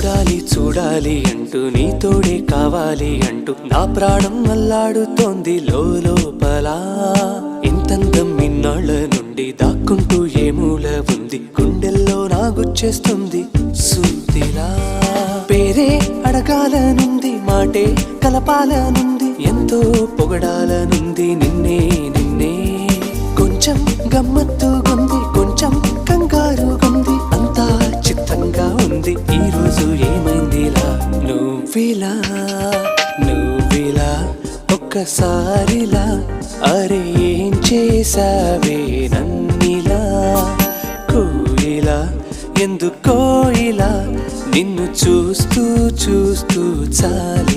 చూడాలి చూడాలి అంటూ నీ తోడే కావాలి అంటూ నా ప్రాణం అల్లాడుతోంది లోపల. ఇంతందం ఇన్నాళ్ళ నుండి దాక్కుంటూ ఏ మూల ఉంది, గుండెల్లో నాగుచ్చేస్తుంది సూదిలా. పేరే అడగాలనుంది, మాటే కలపాలనుంది, ఎంతో పొగడాలనుంది నిన్నే నిన్నే. కొంచెం గమ్మత్తుగుంది, కొంచెం కంగారుగుంది, అంతా చిత్తంగా ఉంది. ఈ రోజు ఏమైందిలా నువ్విలా నువ్విలా ఒక్కసారిలా, అరే ఏం చేసావే నన్నిలా. కోయిలా ఎందుకో ఇలా నిన్ను చూస్తూ చూస్తూ చాలి.